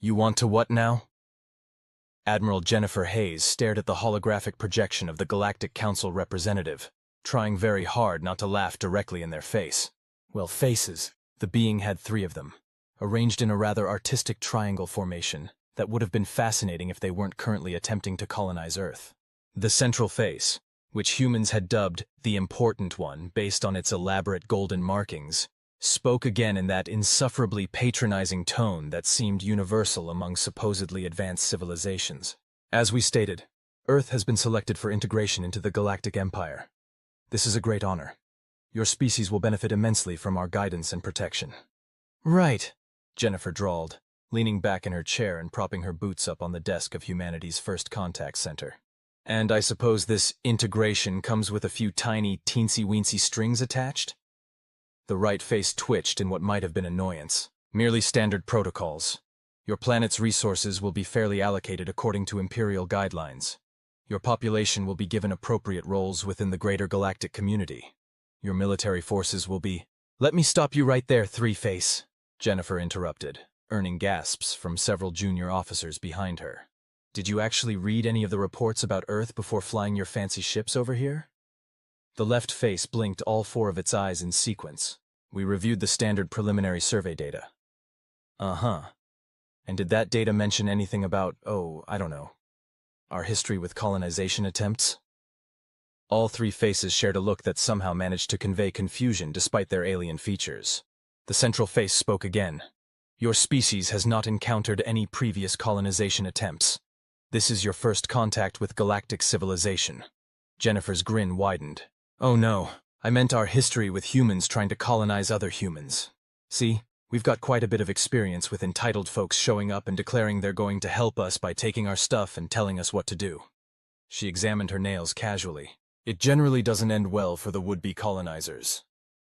You want to what now? Admiral Jennifer Hayes stared at the holographic projection of the Galactic Council representative, trying very hard not to laugh directly in their face. Well, faces. The being had 3 of them, arranged in a rather artistic triangle formation that would have been fascinating if they weren't currently attempting to colonize Earth. The central face, which humans had dubbed the important one based on its elaborate golden markings, spoke again in that insufferably patronizing tone that seemed universal among supposedly advanced civilizations. As we stated, Earth has been selected for integration into the Galactic Empire. This is a great honor. Your species will benefit immensely from our guidance and protection. Right, Jennifer drawled, leaning back in her chair and propping her boots up on the desk of humanity's first contact center. And I suppose this integration comes with a few tiny, teensy-weensy strings attached? The right face twitched in what might have been annoyance. Merely standard protocols. Your planet's resources will be fairly allocated according to Imperial guidelines. Your population will be given appropriate roles within the greater galactic community. Your military forces will be— Let me stop you right there, Three-Face, Jennifer interrupted, earning gasps from several junior officers behind her. Did you actually read any of the reports about Earth before flying your fancy ships over here? The left face blinked all 4 of its eyes in sequence. We reviewed the standard preliminary survey data. Uh-huh. And did that data mention anything about, I don't know, our history with colonization attempts? All 3 faces shared a look that somehow managed to convey confusion despite their alien features. The central face spoke again. Your species has not encountered any previous colonization attempts. This is your first contact with galactic civilization. Jennifer's grin widened. Oh no, I meant our history with humans trying to colonize other humans. See, we've got quite a bit of experience with entitled folks showing up and declaring they're going to help us by taking our stuff and telling us what to do. She examined her nails casually. It generally doesn't end well for the would-be colonizers.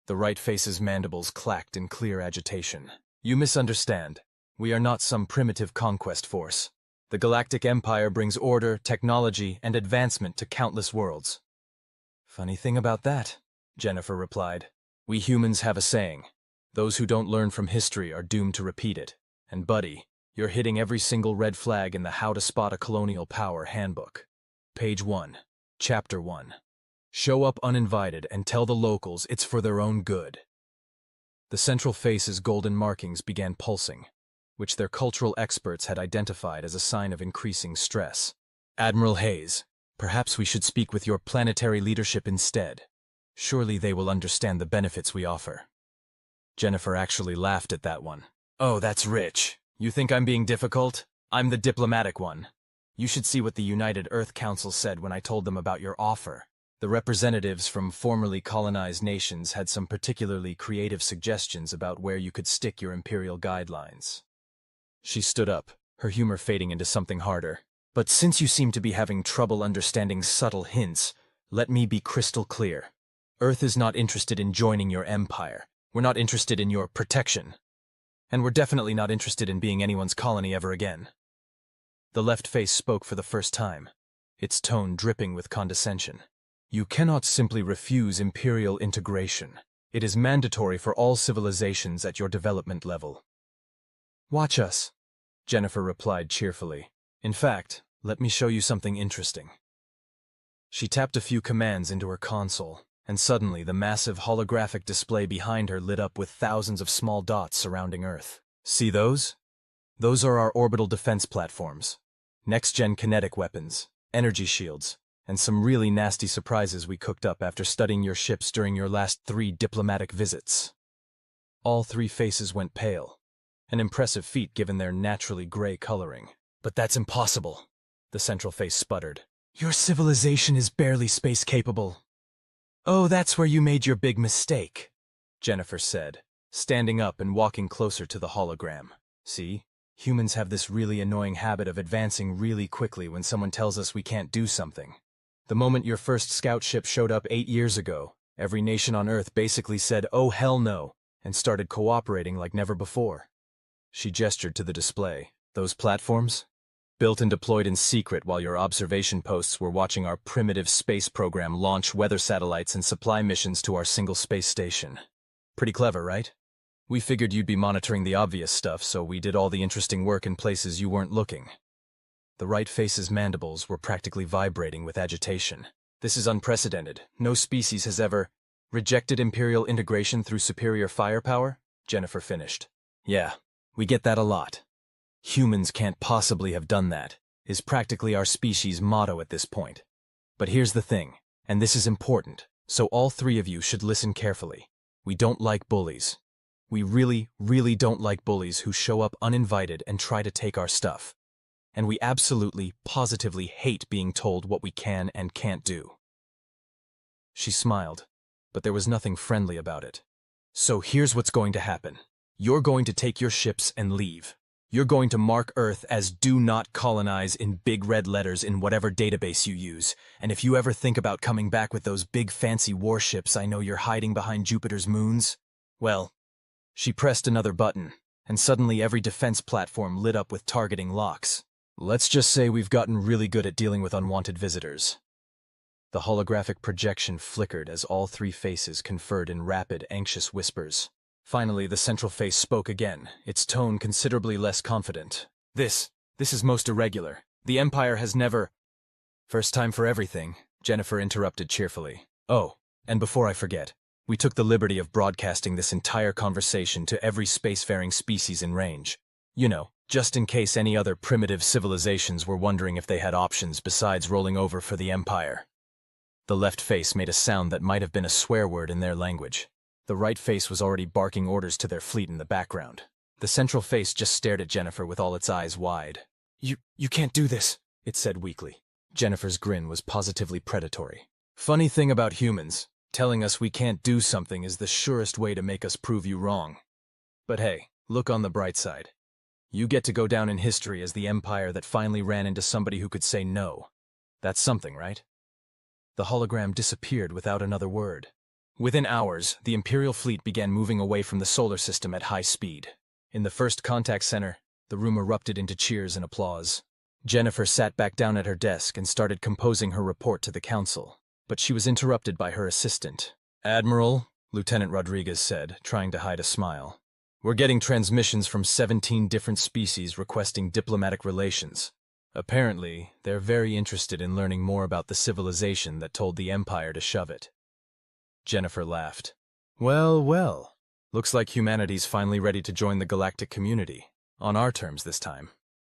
The right face's mandibles clacked in clear agitation. You misunderstand. We are not some primitive conquest force. The Galactic Empire brings order, technology, and advancement to countless worlds. Funny thing about that, Jennifer replied. We humans have a saying. Those who don't learn from history are doomed to repeat it. And buddy, you're hitting every single red flag in the How to Spot a Colonial Power handbook. Page 1. Chapter 1. Show up uninvited and tell the locals it's for their own good. The central face's golden markings began pulsing, which their cultural experts had identified as a sign of increasing stress. Admiral Hayes, perhaps we should speak with your planetary leadership instead. Surely they will understand the benefits we offer. Jennifer actually laughed at that one. Oh, that's rich. You think I'm being difficult? I'm the diplomatic one. You should see what the United Earth Council said when I told them about your offer. The representatives from formerly colonized nations had some particularly creative suggestions about where you could stick your imperial guidelines. She stood up, her humor fading into something harder. But since you seem to be having trouble understanding subtle hints, let me be crystal clear. Earth is not interested in joining your empire. We're not interested in your protection. And we're definitely not interested in being anyone's colony ever again. The left face spoke for the first time, its tone dripping with condescension. You cannot simply refuse imperial integration. It is mandatory for all civilizations at your development level. Watch us, Jennifer replied cheerfully. In fact, let me show you something interesting. She tapped a few commands into her console, and suddenly the massive holographic display behind her lit up with thousands of small dots surrounding Earth. See those? Those are our orbital defense platforms, next-gen kinetic weapons, energy shields, and some really nasty surprises we cooked up after studying your ships during your last 3 diplomatic visits. All 3 faces went pale, an impressive feat given their naturally gray coloring. But that's impossible, the central face sputtered. Your civilization is barely space-capable. Oh, that's where you made your big mistake, Jennifer said, standing up and walking closer to the hologram. See? Humans have this really annoying habit of advancing really quickly when someone tells us we can't do something. The moment your first scout ship showed up 8 years ago, every nation on Earth basically said, oh hell no, and started cooperating like never before. She gestured to the display. Those platforms? Built and deployed in secret while your observation posts were watching our primitive space program launch weather satellites and supply missions to our single space station. Pretty clever, right? We figured you'd be monitoring the obvious stuff, so we did all the interesting work in places you weren't looking. The right face's mandibles were practically vibrating with agitation. This is unprecedented. No species has ever rejected Imperial integration through superior firepower, Jennifer finished. Yeah, we get that a lot. Humans can't possibly have done that, is practically our species' motto at this point. But here's the thing, and this is important, so all three of you should listen carefully. We don't like bullies. We really, really don't like bullies who show up uninvited and try to take our stuff. And we absolutely, positively hate being told what we can and can't do. She smiled, but there was nothing friendly about it. So here's what's going to happen. You're going to take your ships and leave. You're going to mark Earth as "Do Not Colonize" in big red letters in whatever database you use, and if you ever think about coming back with those big fancy warships I know you're hiding behind Jupiter's moons, well, she pressed another button, and suddenly every defense platform lit up with targeting locks. Let's just say we've gotten really good at dealing with unwanted visitors. The holographic projection flickered as all three faces conferred in rapid, anxious whispers. Finally, the central face spoke again, its tone considerably less confident. This is most irregular. The Empire has never— First time for everything, Jennifer interrupted cheerfully. Oh, and before I forget, we took the liberty of broadcasting this entire conversation to every spacefaring species in range. You know, just in case any other primitive civilizations were wondering if they had options besides rolling over for the Empire. The left face made a sound that might have been a swear word in their language. The right face was already barking orders to their fleet in the background. The central face just stared at Jennifer with all its eyes wide. You can't do this, it said weakly. Jennifer's grin was positively predatory. Funny thing about humans, telling us we can't do something is the surest way to make us prove you wrong. But hey, look on the bright side. You get to go down in history as the Empire that finally ran into somebody who could say no. That's something, right? The hologram disappeared without another word. Within hours, the Imperial fleet began moving away from the solar system at high speed. In the first contact center, the room erupted into cheers and applause. Jennifer sat back down at her desk and started composing her report to the Council. But she was interrupted by her assistant. "Admiral," Lieutenant Rodriguez said, trying to hide a smile. "We're getting transmissions from 17 different species requesting diplomatic relations. Apparently, they're very interested in learning more about the civilization that told the Empire to shove it." Jennifer laughed. Well, well. Looks like humanity's finally ready to join the galactic community. On our terms this time."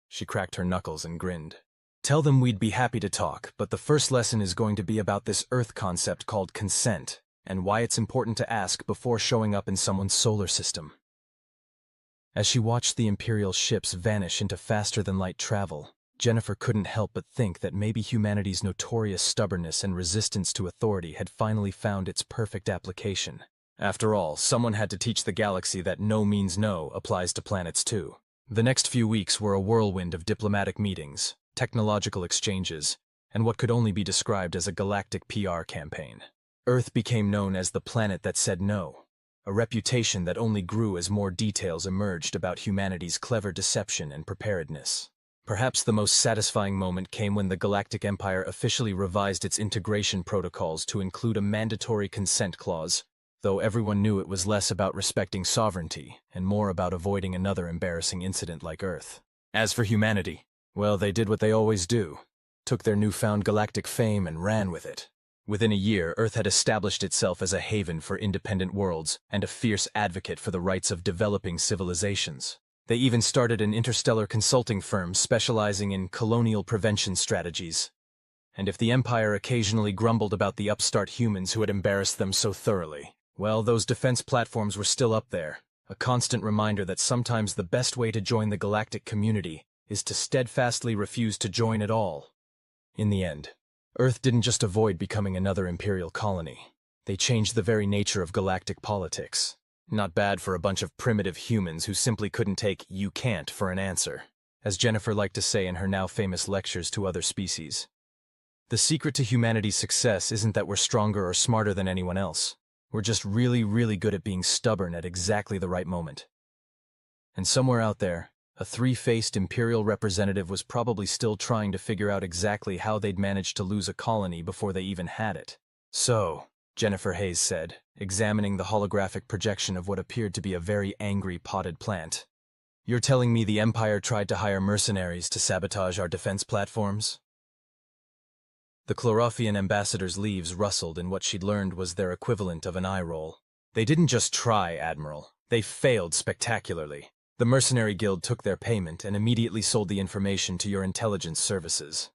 She cracked her knuckles and grinned. "Tell them we'd be happy to talk, but the first lesson is going to be about this Earth concept called consent, and why it's important to ask before showing up in someone's solar system." As she watched the Imperial ships vanish into faster-than-light travel, Jennifer couldn't help but think that maybe humanity's notorious stubbornness and resistance to authority had finally found its perfect application. After all, someone had to teach the galaxy that no means no applies to planets too. The next few weeks were a whirlwind of diplomatic meetings, technological exchanges, and what could only be described as a galactic PR campaign. Earth became known as the planet that said no, a reputation that only grew as more details emerged about humanity's clever deception and preparedness. Perhaps the most satisfying moment came when the Galactic Empire officially revised its integration protocols to include a mandatory consent clause, though everyone knew it was less about respecting sovereignty and more about avoiding another embarrassing incident like Earth. As for humanity, well, they did what they always do, took their newfound galactic fame and ran with it. Within a year, Earth had established itself as a haven for independent worlds and a fierce advocate for the rights of developing civilizations. They even started an interstellar consulting firm specializing in colonial prevention strategies. And if the Empire occasionally grumbled about the upstart humans who had embarrassed them so thoroughly, well, those defense platforms were still up there, a constant reminder that sometimes the best way to join the galactic community is to steadfastly refuse to join at all. In the end, Earth didn't just avoid becoming another Imperial colony. They changed the very nature of galactic politics. Not bad for a bunch of primitive humans who simply couldn't take "you can't" for an answer, as Jennifer liked to say in her now famous lectures to other species. The secret to humanity's success isn't that we're stronger or smarter than anyone else. We're just really, really good at being stubborn at exactly the right moment. And somewhere out there, a three-faced Imperial representative was probably still trying to figure out exactly how they'd managed to lose a colony before they even had it. So, Jennifer Hayes said, examining the holographic projection of what appeared to be a very angry potted plant. You're telling me the Empire tried to hire mercenaries to sabotage our defense platforms? The Chlorothian ambassador's leaves rustled in what she'd learned was their equivalent of an eye roll. They didn't just try, Admiral. They failed spectacularly. The mercenary guild took their payment and immediately sold the information to your intelligence services.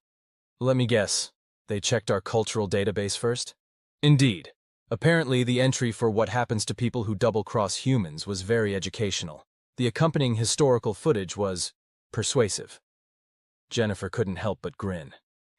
Let me guess, they checked our cultural database first? Indeed. Apparently, the entry for what happens to people who double-cross humans was very educational. The accompanying historical footage was persuasive. Jennifer couldn't help but grin.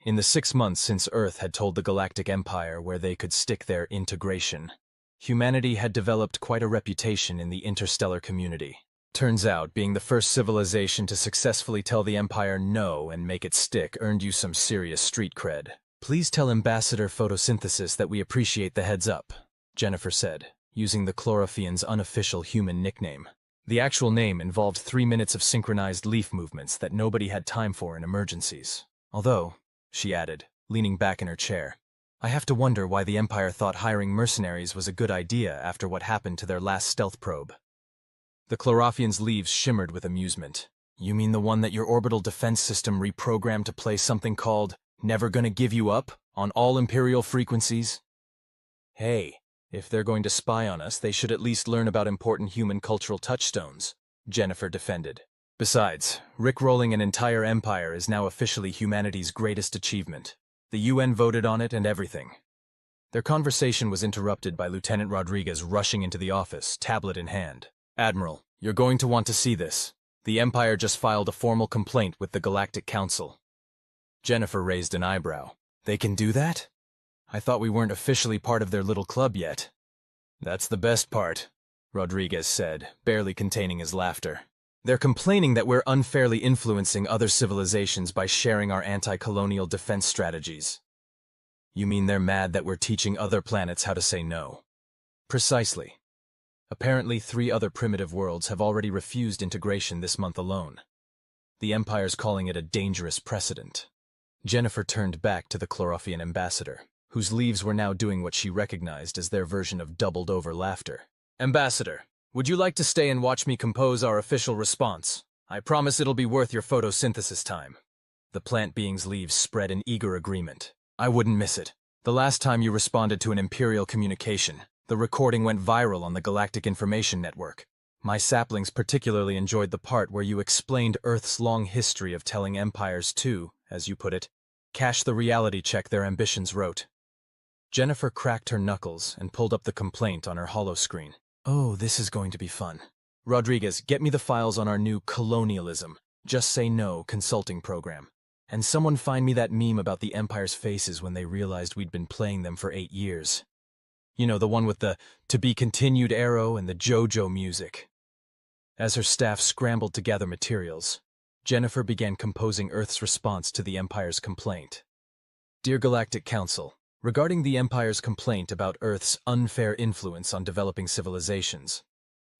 In the 6 months since Earth had told the Galactic Empire where they could stick their integration, humanity had developed quite a reputation in the interstellar community. Turns out, being the first civilization to successfully tell the Empire no and make it stick earned you some serious street cred. Please tell Ambassador Photosynthesis that we appreciate the heads up, Jennifer said, using the Chlorothian's unofficial human nickname. The actual name involved 3 minutes of synchronized leaf movements that nobody had time for in emergencies. Although, she added, leaning back in her chair, I have to wonder why the Empire thought hiring mercenaries was a good idea after what happened to their last stealth probe. The Chlorothian's leaves shimmered with amusement. You mean the one that your orbital defense system reprogrammed to play something called Never Gonna Give You Up on all Imperial frequencies? Hey, if they're going to spy on us, they should at least learn about important human cultural touchstones, Jennifer defended. Besides, rickrolling an entire empire is now officially humanity's greatest achievement. The UN voted on it and everything. Their conversation was interrupted by Lieutenant Rodriguez rushing into the office, tablet in hand. Admiral, you're going to want to see this. The Empire just filed a formal complaint with the Galactic Council. Jennifer raised an eyebrow. They can do that? I thought we weren't officially part of their little club yet. That's the best part, Rodriguez said, barely containing his laughter. They're complaining that we're unfairly influencing other civilizations by sharing our anti-colonial defense strategies. You mean they're mad that we're teaching other planets how to say no? Precisely. Apparently 3 other primitive worlds have already refused integration this month alone. The Empire's calling it a dangerous precedent. Jennifer turned back to the Chlorothian ambassador, whose leaves were now doing what she recognized as their version of doubled-over laughter. Ambassador, would you like to stay and watch me compose our official response? I promise it'll be worth your photosynthesis time. The plant being's leaves spread in eager agreement. I wouldn't miss it. The last time you responded to an Imperial communication, the recording went viral on the Galactic Information Network. My saplings particularly enjoyed the part where you explained Earth's long history of telling empires to, as you put it, cash the reality check their ambitions wrote. Jennifer cracked her knuckles and pulled up the complaint on her holoscreen. Oh, this is going to be fun. Rodriguez, get me the files on our new colonialism, just say no consulting program. And someone find me that meme about the Empire's faces when they realized we'd been playing them for 8 years. You know, the one with the to be continued arrow and the JoJo music. As her staff scrambled to gather materials, Jennifer began composing Earth's response to the Empire's complaint. Dear Galactic Council, regarding the Empire's complaint about Earth's unfair influence on developing civilizations,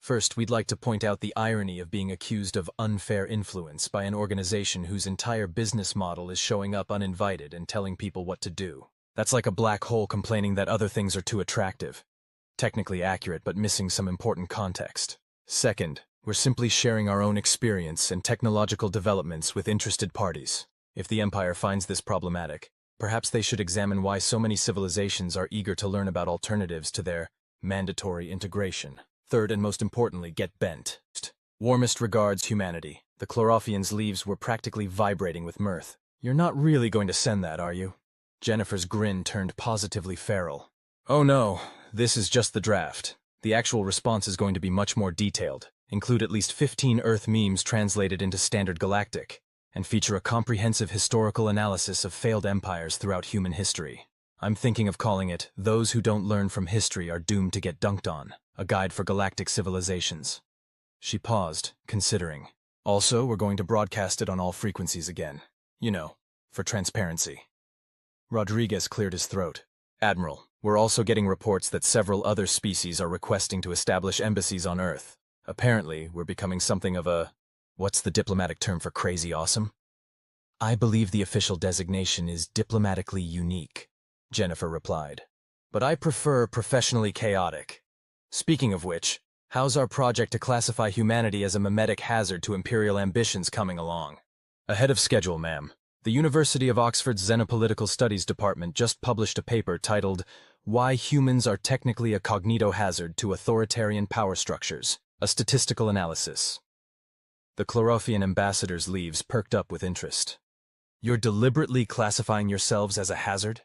first we'd like to point out the irony of being accused of unfair influence by an organization whose entire business model is showing up uninvited and telling people what to do. That's like a black hole complaining that other things are too attractive. Technically accurate, but missing some important context. Second, we're simply sharing our own experience and technological developments with interested parties. If the Empire finds this problematic, perhaps they should examine why so many civilizations are eager to learn about alternatives to their mandatory integration. Third, and most importantly, get bent. Warmest regards, humanity. The Chlorothian's leaves were practically vibrating with mirth. You're not really going to send that, are you? Jennifer's grin turned positively feral. Oh no, this is just the draft. The actual response is going to be much more detailed, include at least 15 Earth memes translated into Standard Galactic, and feature a comprehensive historical analysis of failed empires throughout human history. I'm thinking of calling it, Those Who Don't Learn from History Are Doomed to Get Dunked On, a guide for galactic civilizations. She paused, considering. Also, we're going to broadcast it on all frequencies again. You know, for transparency. Rodriguez cleared his throat. Admiral, we're also getting reports that several other species are requesting to establish embassies on Earth. Apparently, we're becoming something of a... What's the diplomatic term for crazy awesome? I believe the official designation is diplomatically unique, Jennifer replied. but I prefer professionally chaotic. Speaking of which, how's our project to classify humanity as a mimetic hazard to imperial ambitions coming along? Ahead of schedule, ma'am. The University of Oxford's Xenopolitical Studies Department just published a paper titled Why Humans Are Technically a Cognito-Hazard to Authoritarian Power Structures, a Statistical Analysis. The Chlorothian ambassador's leaves perked up with interest. You're deliberately classifying yourselves as a hazard?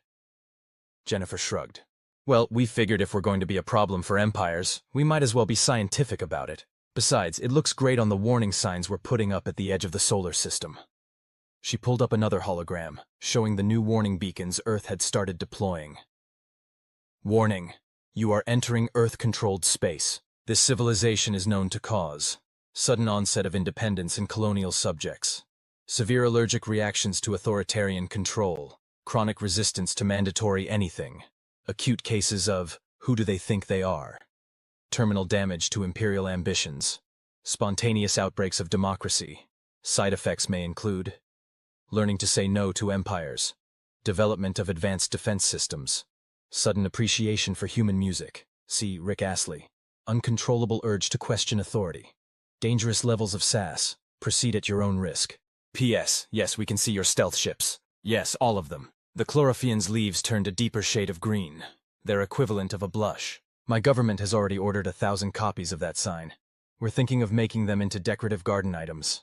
Jennifer shrugged. Well, we figured if we're going to be a problem for empires, we might as well be scientific about it. Besides, it looks great on the warning signs we're putting up at the edge of the solar system. She pulled up another hologram, showing the new warning beacons Earth had started deploying. Warning. You are entering Earth-controlled space. This civilization is known to cause sudden onset of independence in colonial subjects, severe allergic reactions to authoritarian control, chronic resistance to mandatory anything, acute cases of who do they think they are, terminal damage to imperial ambitions, spontaneous outbreaks of democracy. Side effects may include learning to say no to empires, development of advanced defense systems, sudden appreciation for human music, see Rick Astley, uncontrollable urge to question authority, dangerous levels of sass, proceed at your own risk. P.S. Yes, we can see your stealth ships. Yes, all of them. The Chlorothian's leaves turned a deeper shade of green, their equivalent of a blush. My government has already ordered 1,000 copies of that sign. We're thinking of making them into decorative garden items.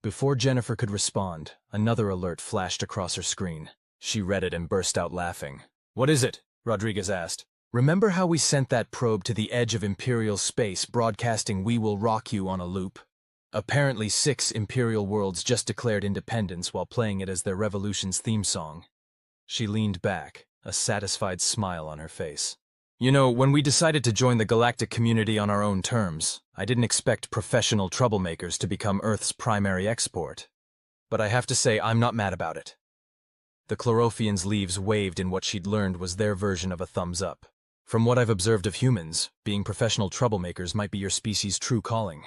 Before Jennifer could respond, another alert flashed across her screen. She read it and burst out laughing. What is it? Rodriguez asked. Remember how we sent that probe to the edge of Imperial space broadcasting "We Will Rock You" on a loop? Apparently 6 Imperial worlds just declared independence while playing it as their revolution's theme song. She leaned back, a satisfied smile on her face. You know, when we decided to join the galactic community on our own terms, I didn't expect professional troublemakers to become Earth's primary export. But I have to say, I'm not mad about it. The Chlorothian's leaves waved in what she'd learned was their version of a thumbs up. From what I've observed of humans, being professional troublemakers might be your species' true calling.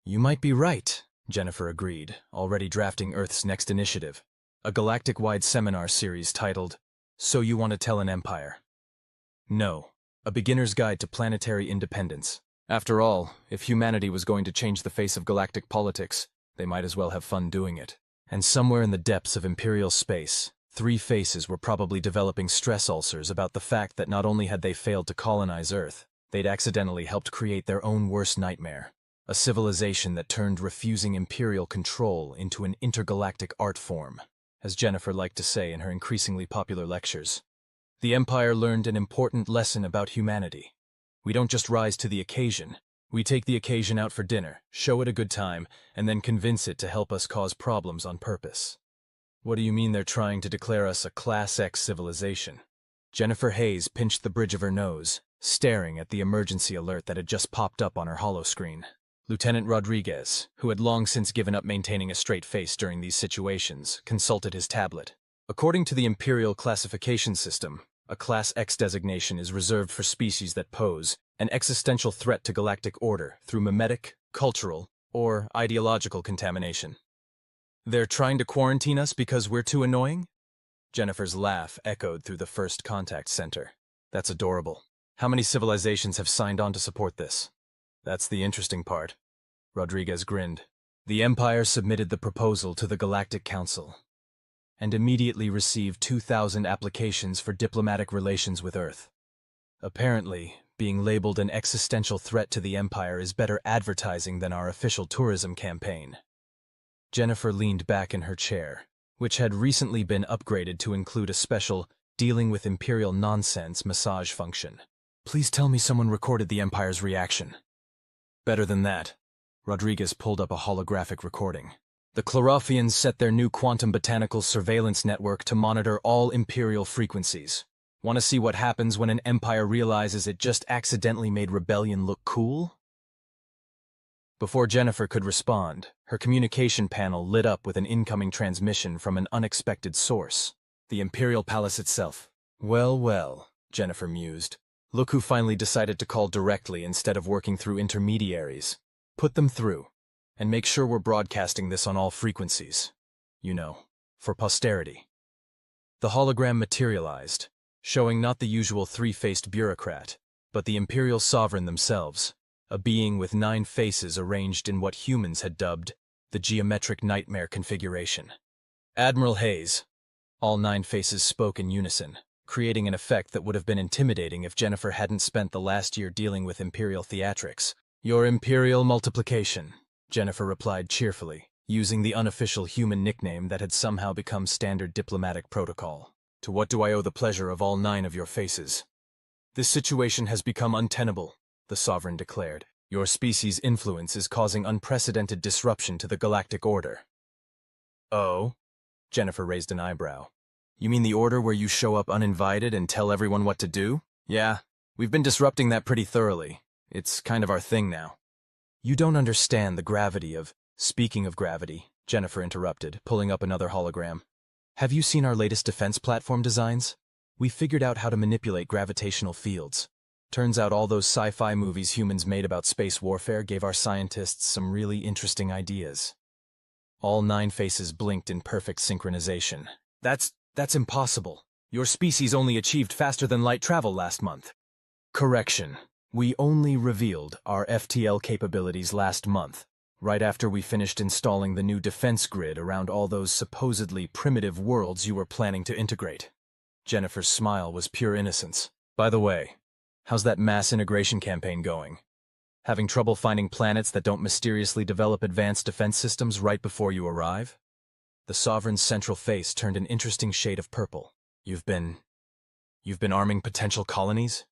You might be right, Jennifer agreed, already drafting Earth's next initiative, a galactic-wide seminar series titled, So You Want to Tell an Empire? No, a beginner's guide to planetary independence. After all, if humanity was going to change the face of galactic politics, they might as well have fun doing it. And somewhere in the depths of Imperial space, 3 faces were probably developing stress ulcers about the fact that not only had they failed to colonize Earth, they'd accidentally helped create their own worst nightmare. A civilization that turned refusing imperial control into an intergalactic art form, as Jennifer liked to say in her increasingly popular lectures. The Empire learned an important lesson about humanity. We don't just rise to the occasion. We take the occasion out for dinner, show it a good time, and then convince it to help us cause problems on purpose. What do you mean they're trying to declare us a Class X civilization? Jennifer Hayes pinched the bridge of her nose, staring at the emergency alert that had just popped up on her holoscreen. Lieutenant Rodriguez, who had long since given up maintaining a straight face during these situations, consulted his tablet. According to the Imperial classification system, a Class X designation is reserved for species that pose an existential threat to galactic order through mimetic, cultural, or ideological contamination. They're trying to quarantine us because we're too annoying? Jennifer's laugh echoed through the first contact center. That's adorable. How many civilizations have signed on to support this? That's the interesting part. Rodriguez grinned. The Empire submitted the proposal to the Galactic Council and immediately received 2,000 applications for diplomatic relations with Earth. Apparently, being labeled an existential threat to the Empire is better advertising than our official tourism campaign. Jennifer leaned back in her chair, which had recently been upgraded to include a special dealing with Imperial nonsense massage function. Please tell me someone recorded the Empire's reaction. Better than that. Rodriguez pulled up a holographic recording. The Chlorothians set their new quantum botanical surveillance network to monitor all Imperial frequencies. Want to see what happens when an empire realizes it just accidentally made rebellion look cool? Before Jennifer could respond, her communication panel lit up with an incoming transmission from an unexpected source. The Imperial Palace itself. Well, well, Jennifer mused. Look who finally decided to call directly instead of working through intermediaries. Put them through, and make sure we're broadcasting this on all frequencies. You know, for posterity. The hologram materialized, showing not the usual three-faced bureaucrat, but the imperial sovereign themselves, a being with 9 faces arranged in what humans had dubbed the geometric nightmare configuration. Admiral Hayes. All 9 faces spoke in unison, creating an effect that would have been intimidating if Jennifer hadn't spent the last year dealing with imperial theatrics. Your imperial multiplication, Jennifer replied cheerfully, using the unofficial human nickname that had somehow become standard diplomatic protocol. To what do I owe the pleasure of all 9 of your faces? This situation has become untenable, the Sovereign declared. Your species' influence is causing unprecedented disruption to the galactic order. Oh? Jennifer raised an eyebrow. You mean the order where you show up uninvited and tell everyone what to do? Yeah, we've been disrupting that pretty thoroughly. It's kind of our thing now. You don't understand the gravity of... Speaking of gravity, Jennifer interrupted, pulling up another hologram. Have you seen our latest defense platform designs? We figured out how to manipulate gravitational fields. Turns out all those sci-fi movies humans made about space warfare gave our scientists some really interesting ideas. All 9 faces blinked in perfect synchronization. That's impossible. Your species only achieved faster than light travel last month. Correction. We only revealed our FTL capabilities last month, right after we finished installing the new defense grid around all those supposedly primitive worlds you were planning to integrate. Jennifer's smile was pure innocence. By the way, how's that mass integration campaign going? Having trouble finding planets that don't mysteriously develop advanced defense systems right before you arrive? The Sovereign's central face turned an interesting shade of purple. You've been arming potential colonies?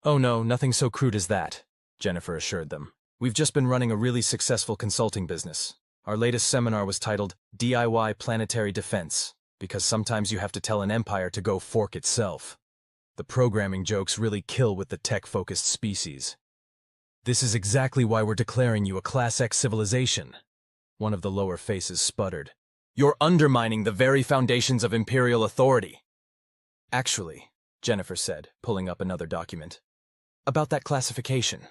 Oh no, nothing so crude as that, Jennifer assured them. We've just been running a really successful consulting business. Our latest seminar was titled DIY Planetary Defense, because sometimes you have to tell an empire to go fork itself. The programming jokes really kill with the tech-focused species. This is exactly why we're declaring you a Class X civilization. One of the lower faces sputtered. You're undermining the very foundations of imperial authority. Actually, Jennifer said, pulling up another document. About that classification.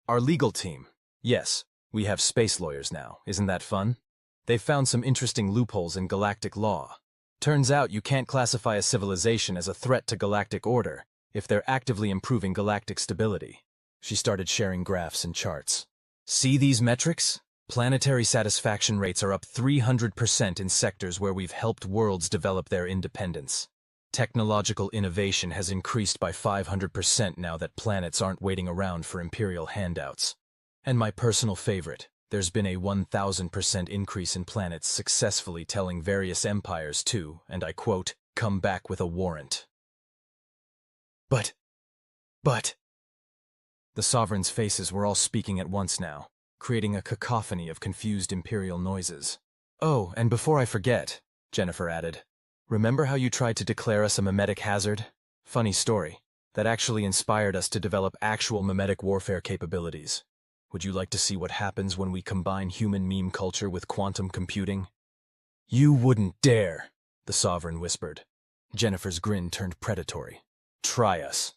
Our legal team. Yes, we have space lawyers now. Isn't that fun? They've found some interesting loopholes in galactic law. Turns out you can't classify a civilization as a threat to galactic order if they're actively improving galactic stability. She started sharing graphs and charts. See these metrics? Planetary satisfaction rates are up 300% in sectors where we've helped worlds develop their independence. Technological innovation has increased by 500% now that planets aren't waiting around for imperial handouts. And my personal favorite, there's been a 1000% increase in planets successfully telling various empires to, and I quote, come back with a warrant. But... The Sovereign's faces were all speaking at once now, creating a cacophony of confused imperial noises. Oh, and before I forget, Jennifer added, remember how you tried to declare us a mimetic hazard? Funny story. That actually inspired us to develop actual mimetic warfare capabilities. Would you like to see what happens when we combine human meme culture with quantum computing? You wouldn't dare, the Sovereign whispered. Jennifer's grin turned predatory. Try us.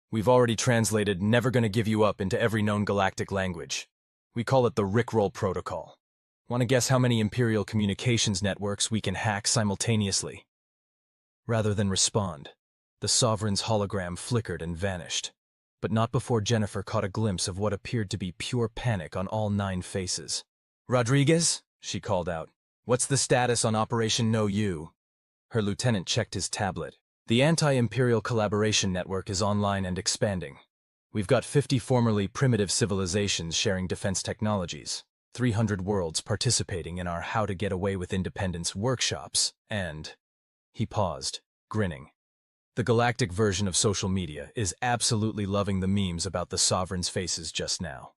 We've already translated never gonna give you up into every known galactic language. We call it the Rickroll Protocol. Want to guess how many Imperial communications networks we can hack simultaneously? Rather than respond, the Sovereign's hologram flickered and vanished, but not before Jennifer caught a glimpse of what appeared to be pure panic on all 9 faces. Rodriguez, she called out, what's the status on Operation No You? Her lieutenant checked his tablet. The anti-imperial collaboration network is online and expanding. We've got 50 formerly primitive civilizations sharing defense technologies, 300 worlds participating in our How to Get Away with Independence workshops, and... He paused, grinning. The galactic version of social media is absolutely loving the memes about the Sovereign's faces just now.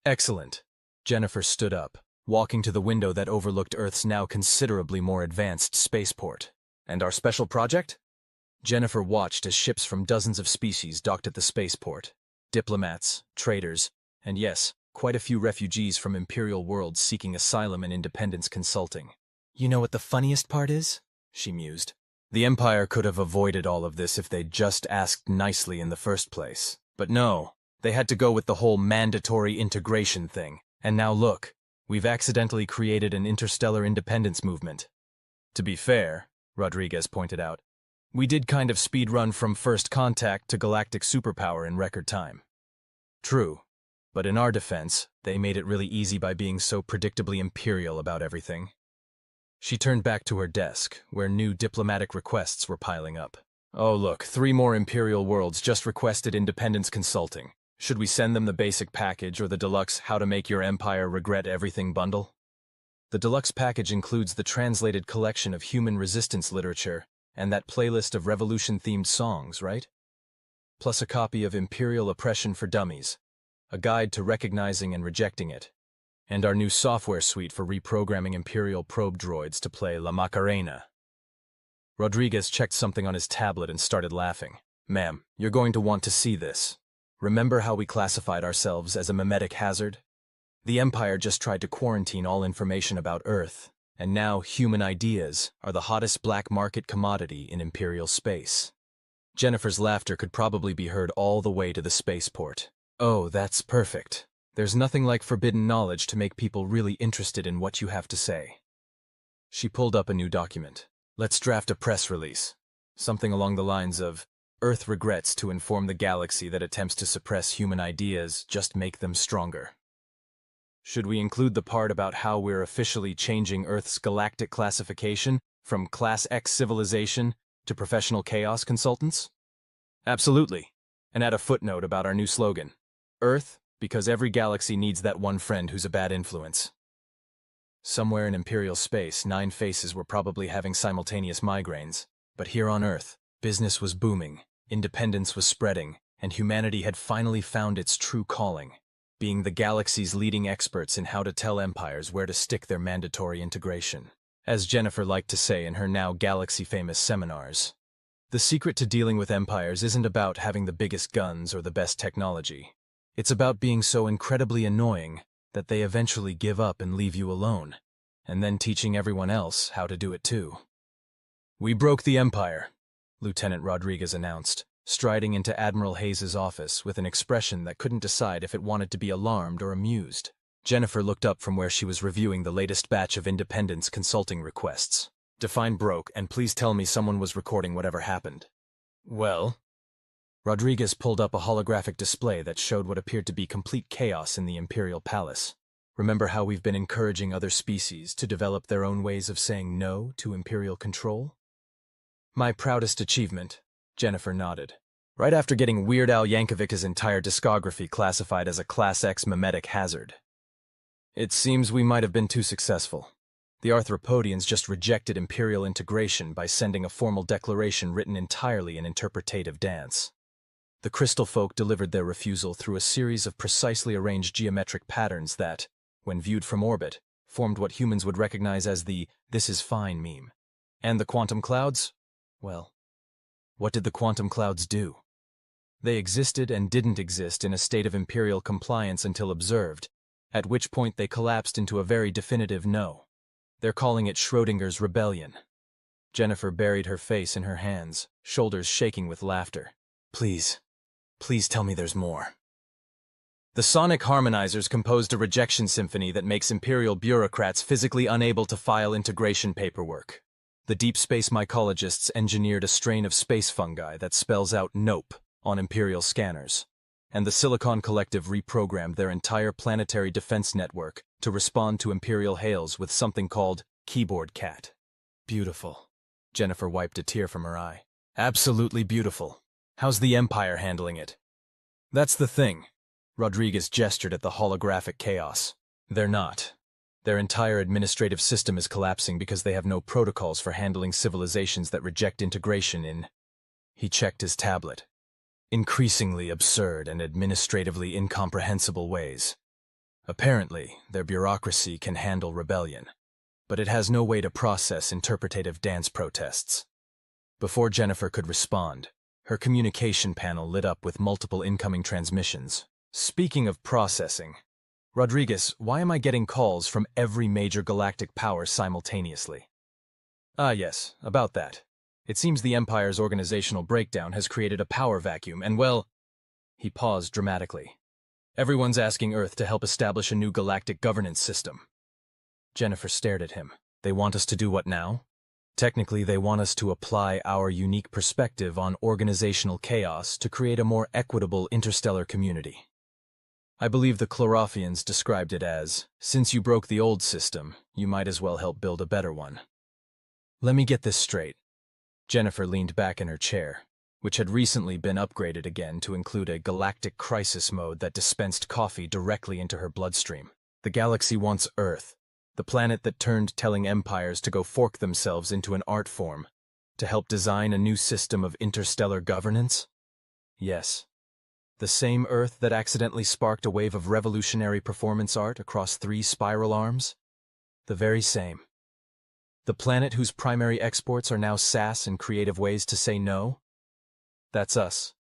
Excellent. Jennifer stood up, walking to the window that overlooked Earth's now considerably more advanced spaceport. And our special project? Jennifer watched as ships from dozens of species docked at the spaceport. Diplomats, traders, and yes, quite a few refugees from imperial worlds seeking asylum and independence consulting. You know what the funniest part is? She mused. The Empire could have avoided all of this if they'd just asked nicely in the first place. But no, they had to go with the whole mandatory integration thing. And now look, we've accidentally created an interstellar independence movement. To be fair, Rodriguez pointed out, We did kind of speedrun from first contact to galactic superpower in record time. True, but in our defense, they made it really easy by being so predictably imperial about everything. She turned back to her desk, where new diplomatic requests were piling up. Oh look, 3 more Imperial worlds just requested independence consulting. Should we send them the basic package or the deluxe How to Make Your Empire Regret Everything bundle? The deluxe package includes the translated collection of human resistance literature and that playlist of revolution-themed songs, right? Plus a copy of Imperial Oppression for Dummies, a guide to recognizing and rejecting it, and our new software suite for reprogramming Imperial probe droids to play La Macarena. Rodriguez checked something on his tablet and started laughing. Ma'am, you're going to want to see this. Remember how we classified ourselves as a mimetic hazard? The Empire just tried to quarantine all information about Earth, and now human ideas are the hottest black market commodity in Imperial space. Jennifer's laughter could probably be heard all the way to the spaceport. Oh, that's perfect. There's nothing like forbidden knowledge to make people really interested in what you have to say. She pulled up a new document. Let's draft a press release. Something along the lines of, Earth regrets to inform the galaxy that attempts to suppress human ideas just make them stronger. Should we include the part about how we're officially changing Earth's galactic classification from Class X civilization to professional chaos consultants? Absolutely. And add a footnote about our new slogan. Earth, because every galaxy needs that one friend who's a bad influence. Somewhere in Imperial space, 9 faces were probably having simultaneous migraines. But here on Earth, business was booming, independence was spreading, and humanity had finally found its true calling, being the galaxy's leading experts in how to tell empires where to stick their mandatory integration. As Jennifer liked to say in her now galaxy-famous seminars, the secret to dealing with empires isn't about having the biggest guns or the best technology. It's about being so incredibly annoying that they eventually give up and leave you alone, and then teaching everyone else how to do it too. We broke the Empire, Lieutenant Rodriguez announced, striding into Admiral Hayes's office with an expression that couldn't decide if it wanted to be alarmed or amused. Jennifer looked up from where she was reviewing the latest batch of independence consulting requests. Define broke, and please tell me someone was recording whatever happened. Well? Rodriguez pulled up a holographic display that showed what appeared to be complete chaos in the Imperial Palace. Remember how we've been encouraging other species to develop their own ways of saying no to Imperial control? My proudest achievement, Jennifer nodded. Right after getting Weird Al Yankovic's entire discography classified as a Class X mimetic hazard. It seems we might have been too successful. The Arthropodians just rejected Imperial integration by sending a formal declaration written entirely in interpretative dance. The Crystal Folk delivered their refusal through a series of precisely arranged geometric patterns that, when viewed from orbit, formed what humans would recognize as the "this is fine" meme. And the quantum clouds? Well, what did the quantum clouds do? They existed and didn't exist in a state of Imperial compliance until observed, at which point they collapsed into a very definitive no. They're calling it Schrödinger's rebellion. Jennifer buried her face in her hands, shoulders shaking with laughter. Please tell me there's more. The sonic harmonizers composed a rejection symphony that makes Imperial bureaucrats physically unable to file integration paperwork. The deep space mycologists engineered a strain of space fungi that spells out "nope" on Imperial scanners, and the Silicon Collective reprogrammed their entire planetary defense network to respond to Imperial hails with something called Keyboard Cat. Beautiful. Jennifer wiped a tear from her eye. Absolutely beautiful. How's the Empire handling it? That's the thing. Rodriguez gestured at the holographic chaos. They're not. Their entire administrative system is collapsing because they have no protocols for handling civilizations that reject integration in... He checked his tablet. Increasingly absurd and administratively incomprehensible ways. Apparently, their bureaucracy can handle rebellion, but it has no way to process interpretative dance protests. Before Jennifer could respond, her communication panel lit up with multiple incoming transmissions. Speaking of processing, Rodriguez, why am I getting calls from every major galactic power simultaneously? Ah yes, about that. It seems the Empire's organizational breakdown has created a power vacuum, and well... He paused dramatically. Everyone's asking Earth to help establish a new galactic governance system. Jennifer stared at him. They want us to do what now? Technically, they want us to apply our unique perspective on organizational chaos to create a more equitable interstellar community. I believe the Chlorothians described it as, since you broke the old system, you might as well help build a better one. Let me get this straight. Jennifer leaned back in her chair, which had recently been upgraded again to include a galactic crisis mode that dispensed coffee directly into her bloodstream. The galaxy wants Earth, the planet that turned telling empires to go fork themselves into an art form, to help design a new system of interstellar governance? Yes. The same Earth that accidentally sparked a wave of revolutionary performance art across 3 spiral arms? The very same. The planet whose primary exports are now sass and creative ways to say no? That's us.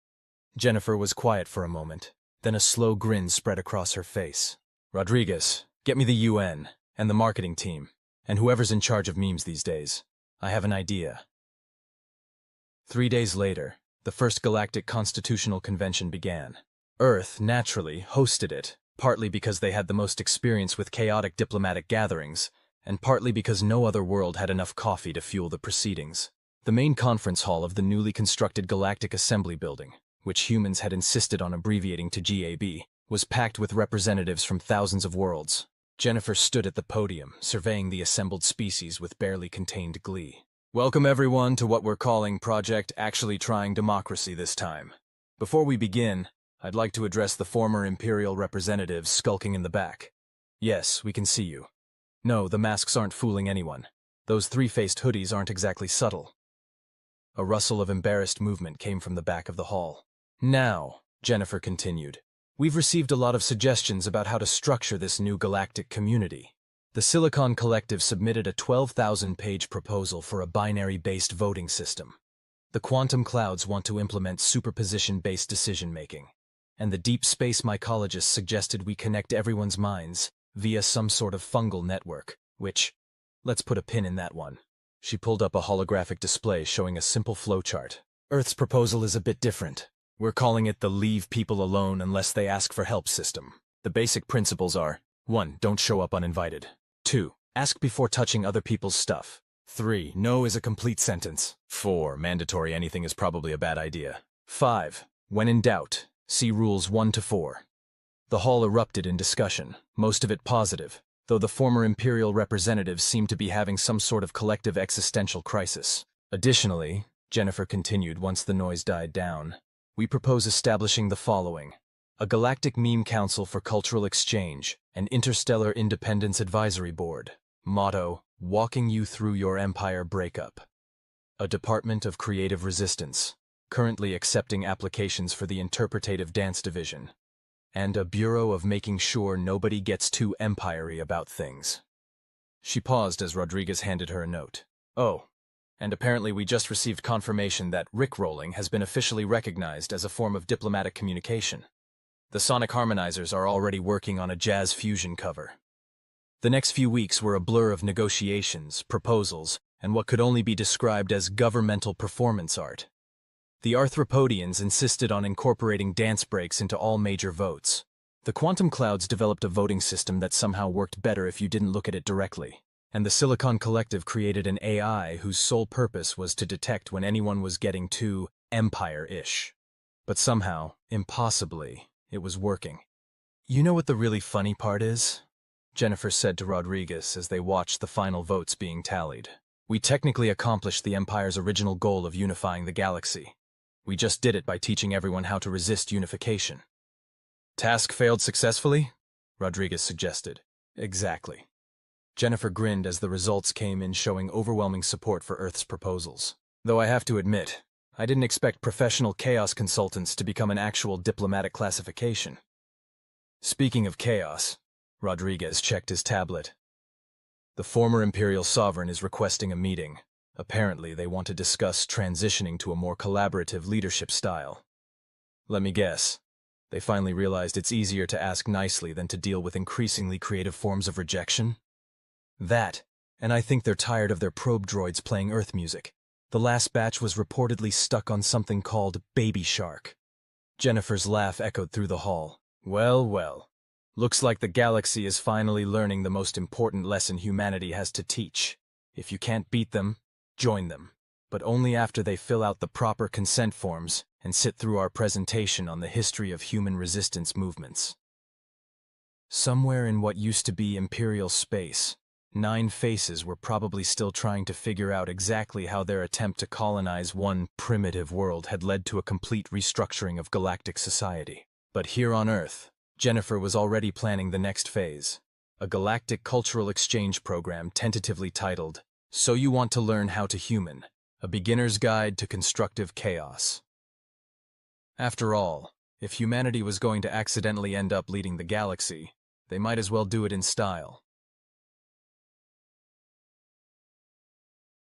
Jennifer was quiet for a moment, then a slow grin spread across her face. Rodriguez, get me the UN, and the marketing team, and whoever's in charge of memes these days. I have an idea. 3 days later, the first Galactic Constitutional Convention began. Earth, naturally, hosted it, partly because they had the most experience with chaotic diplomatic gatherings, and partly because no other world had enough coffee to fuel the proceedings. The main conference hall of the newly constructed Galactic Assembly Building, which humans had insisted on abbreviating to GAB, was packed with representatives from thousands of worlds. Jennifer stood at the podium, surveying the assembled species with barely contained glee. Welcome everyone to what we're calling Project Actually Trying Democracy this time. Before we begin, I'd like to address the former Imperial representatives skulking in the back. Yes, we can see you. No, the masks aren't fooling anyone. Those 3-faced hoodies aren't exactly subtle. A rustle of embarrassed movement came from the back of the hall. Now, Jennifer continued, we've received a lot of suggestions about how to structure this new galactic community. The Silicon Collective submitted a 12,000-page proposal for a binary-based voting system. The quantum clouds want to implement superposition-based decision-making, and the deep space mycologists suggested we connect everyone's minds via some sort of fungal network, which, let's put a pin in that one. She pulled up a holographic display showing a simple flowchart. Earth's proposal is a bit different. We're calling it the Leave People Alone Unless They Ask for Help system. The basic principles are: 1. Don't show up uninvited. 2. Ask before touching other people's stuff. 3. No is a complete sentence. 4. Mandatory anything is probably a bad idea. 5. When in doubt, see rules 1 to 4. The hall erupted in discussion, most of it positive, though the former Imperial representatives seemed to be having some sort of collective existential crisis. Additionally, Jennifer continued once the noise died down, we propose establishing the following: a Galactic Meme Council for Cultural Exchange, an Interstellar Independence Advisory Board. Motto: Walking You Through Your Empire Breakup. A Department of Creative Resistance, currently accepting applications for the Interpretative Dance Division. And a Bureau of Making Sure Nobody Gets Too Empire-y about things. She paused as Rodriguez handed her a note. Oh, and apparently we just received confirmation that rickrolling has been officially recognized as a form of diplomatic communication. The sonic harmonizers are already working on a jazz fusion cover. The next few weeks were a blur of negotiations, proposals, and what could only be described as governmental performance art. The Arthropodians insisted on incorporating dance breaks into all major votes. The Quantum Clouds developed a voting system that somehow worked better if you didn't look at it directly. And the Silicon Collective created an AI whose sole purpose was to detect when anyone was getting too empire-ish. But somehow, impossibly, it was working. You know what the really funny part is? Jennifer said to Rodriguez as they watched the final votes being tallied. We technically accomplished the Empire's original goal of unifying the galaxy. We just did it by teaching everyone how to resist unification. Task failed successfully? Rodriguez suggested. Exactly. Jennifer grinned as the results came in showing overwhelming support for Earth's proposals. Though I have to admit, I didn't expect professional chaos consultants to become an actual diplomatic classification. Speaking of chaos, Rodriguez checked his tablet. The former Imperial Sovereign is requesting a meeting. Apparently, they want to discuss transitioning to a more collaborative leadership style. Let me guess. They finally realized it's easier to ask nicely than to deal with increasingly creative forms of rejection? That, and I think they're tired of their probe droids playing Earth music. The last batch was reportedly stuck on something called Baby Shark. Jennifer's laugh echoed through the hall. Well, well. Looks like the galaxy is finally learning the most important lesson humanity has to teach. If you can't beat them, Join them, but only after they fill out the proper consent forms and sit through our presentation on the history of human resistance movements. Somewhere in what used to be Imperial space, 9 faces were probably still trying to figure out exactly how their attempt to colonize one primitive world had led to a complete restructuring of galactic society. But here on Earth, Jennifer was already planning the next phase, a galactic cultural exchange program tentatively titled, So You Want to Learn How to Human, a Beginner's Guide to Constructive Chaos. After all, if humanity was going to accidentally end up leading the galaxy, they might as well do it in style.